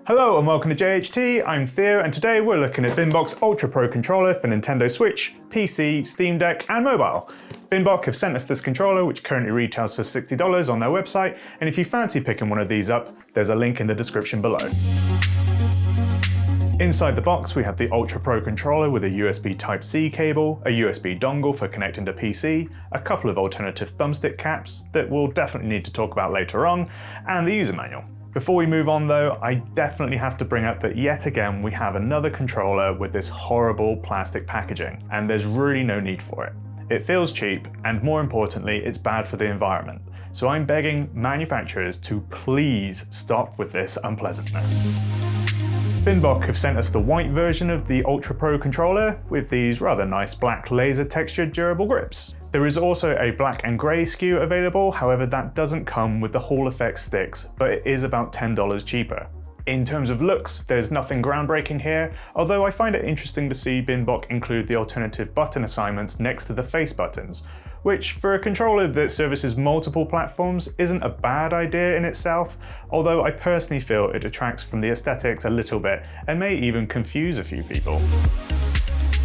Hello and welcome to JHT, I'm Theo, and today we're looking at BINBOK's Ultra Pro controller for Nintendo Switch, PC, Steam Deck and mobile. BINBOK have sent us this controller, which currently retails for $60 on their website, and if you fancy picking one of these up, there's a link in the description below. Inside the box we have the Ultra Pro controller with a USB Type-C cable, a USB dongle for connecting to PC, a couple of alternative thumbstick caps that we'll definitely need to talk about later on, and the user manual. Before we move on though, I definitely have to bring up that yet again we have another controller with this horrible plastic packaging, and there's really no need for it. It feels cheap, and more importantly, it's bad for the environment. So I'm begging manufacturers to please stop with this unpleasantness. BINBOK have sent us the white version of the Ultra Pro controller with these rather nice black laser textured durable grips. There is also a black and grey SKU available, however that doesn't come with the Hall Effect sticks, but it is about $10 cheaper. In terms of looks, there's nothing groundbreaking here, although I find it interesting to see BINBOK include the alternative button assignments next to the face buttons, which for a controller that services multiple platforms isn't a bad idea in itself, although I personally feel it detracts from the aesthetics a little bit and may even confuse a few people.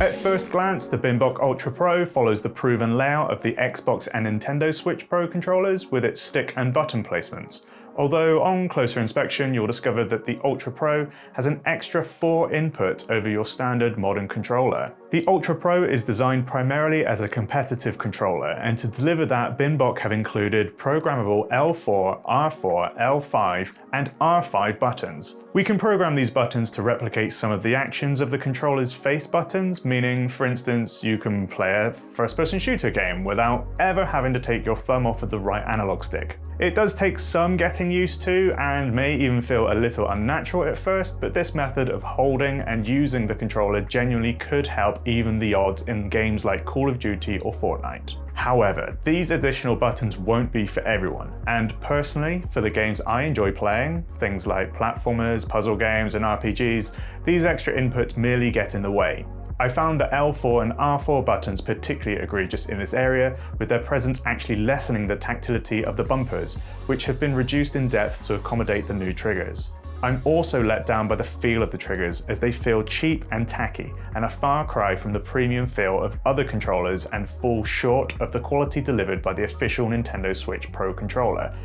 At first glance, the BINBOK Ultra Pro follows the proven layout of the Xbox and Nintendo Switch Pro controllers with its stick and button placements. Although on closer inspection you'll discover that the Ultra Pro has an extra 4 inputs over your standard modern controller. The Ultra Pro is designed primarily as a competitive controller, and to deliver that BINBOK have included programmable L4, R4, L5 and R5 buttons. We can program these buttons to replicate some of the actions of the controller's face buttons, meaning for instance you can play a first-person shooter game without ever having to take your thumb off of the right analog stick. It does take some getting used to and may even feel a little unnatural at first, but this method of holding and using the controller genuinely could help even the odds in games like Call of Duty or Fortnite. However, these additional buttons won't be for everyone, and personally, for the games I enjoy playing, things like platformers, puzzle games and RPGs, these extra inputs merely get in the way. I found the L4 and R4 buttons particularly egregious in this area, with their presence actually lessening the tactility of the bumpers, which have been reduced in depth to accommodate the new triggers. I'm also let down by the feel of the triggers, as they feel cheap and tacky, and a far cry from the premium feel of other controllers and fall short of the quality delivered by the official Nintendo Switch Pro controller,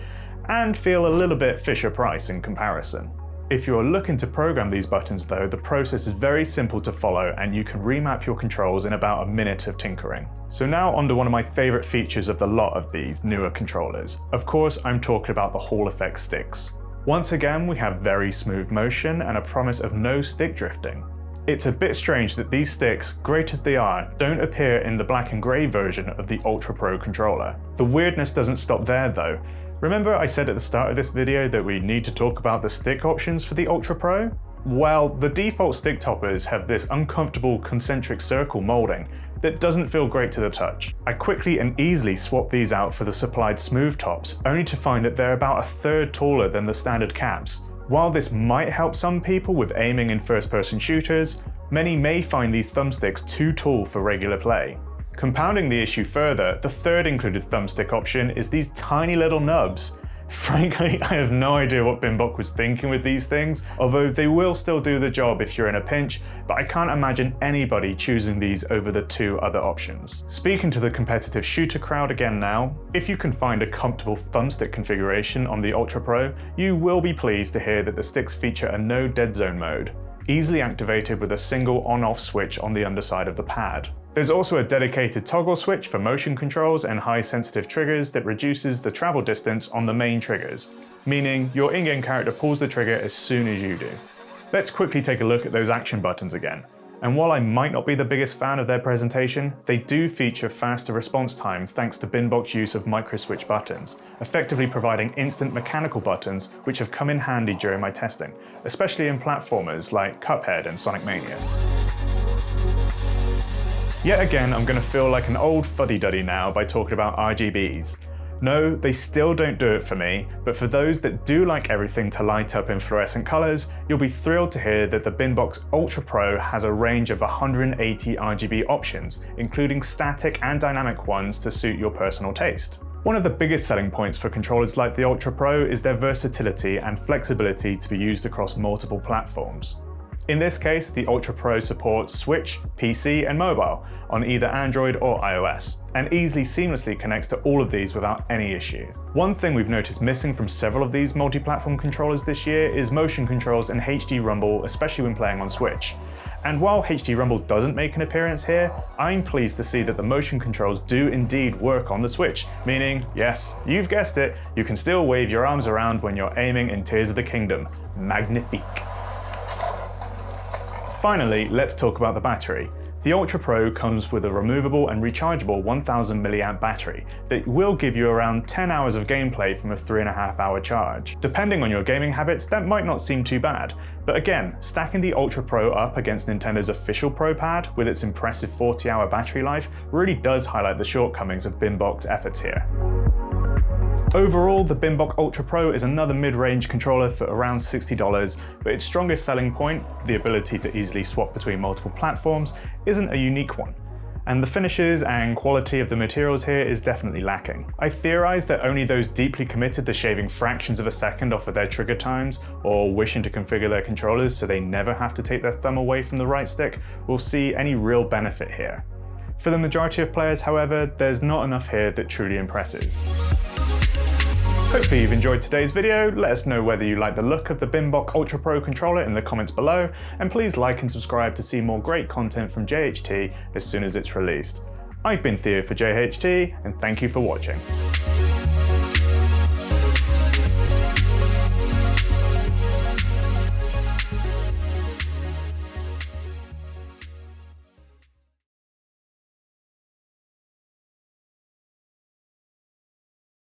and feel a little bit Fisher-Price in comparison. If you're looking to program these buttons though, the process is very simple to follow and you can remap your controls in about a minute of tinkering. So now onto one of my favourite features of the lot of these newer controllers. Of course, I'm talking about the Hall Effect sticks. Once again, we have very smooth motion and a promise of no stick drifting. It's a bit strange that these sticks, great as they are, don't appear in the black and grey version of the Ultra Pro controller. The weirdness doesn't stop there though. Remember I said at the start of this video that we need to talk about the stick options for the Ultra Pro? Well, the default stick toppers have this uncomfortable concentric circle molding that doesn't feel great to the touch. I quickly and easily swapped these out for the supplied smooth tops, only to find that they're about a third taller than the standard caps. While this might help some people with aiming in first-person shooters, many may find these thumbsticks too tall for regular play. Compounding the issue further, the third included thumbstick option is these tiny little nubs. Frankly, I have no idea what BINBOK was thinking with these things, although they will still do the job if you're in a pinch, but I can't imagine anybody choosing these over the two other options. Speaking to the competitive shooter crowd again now, if you can find a comfortable thumbstick configuration on the Ultra Pro, you will be pleased to hear that the sticks feature a no dead zone mode, easily activated with a single on-off switch on the underside of the pad. There's also a dedicated toggle switch for motion controls and high sensitive triggers that reduces the travel distance on the main triggers, meaning your in-game character pulls the trigger as soon as you do. Let's quickly take a look at those action buttons again. And while I might not be the biggest fan of their presentation, they do feature faster response time thanks to BINBOK's use of micro-switch buttons, effectively providing instant mechanical buttons which have come in handy during my testing, especially in platformers like Cuphead and Sonic Mania. Yet again, I'm going to feel like an old fuddy-duddy now by talking about RGBs. No, they still don't do it for me, but for those that do like everything to light up in fluorescent colours, you'll be thrilled to hear that the BINBOK Ultra Pro has a range of 180 RGB options, including static and dynamic ones to suit your personal taste. One of the biggest selling points for controllers like the Ultra Pro is their versatility and flexibility to be used across multiple platforms. In this case, the Ultra Pro supports Switch, PC, and mobile on either Android or iOS, and easily seamlessly connects to all of these without any issue. One thing we've noticed missing from several of these multi-platform controllers this year is motion controls and HD rumble, especially when playing on Switch. And while HD rumble doesn't make an appearance here, I'm pleased to see that the motion controls do indeed work on the Switch, meaning, yes, you've guessed it, you can still wave your arms around when you're aiming in Tears of the Kingdom. Magnifique. Finally, let's talk about the battery. The Ultra Pro comes with a removable and rechargeable 1000 mAh battery that will give you around 10 hours of gameplay from a 3.5 hour charge. Depending on your gaming habits, that might not seem too bad, but again, stacking the Ultra Pro up against Nintendo's official Pro Pad with its impressive 40-hour battery life really does highlight the shortcomings of BINBOK's efforts here. Overall, the BINBOK Ultra Pro is another mid-range controller for around $60, but its strongest selling point, the ability to easily swap between multiple platforms, isn't a unique one. And the finishes and quality of the materials here is definitely lacking. I theorize that only those deeply committed to shaving fractions of a second off of their trigger times, or wishing to configure their controllers so they never have to take their thumb away from the right stick, will see any real benefit here. For the majority of players, however, there's not enough here that truly impresses. Hopefully you've enjoyed today's video. Let us know whether you like the look of the BINBOK Ultra Pro controller in the comments below, and please like and subscribe to see more great content from JHT as soon as it's released. I've been Theo for JHT, and thank you for watching.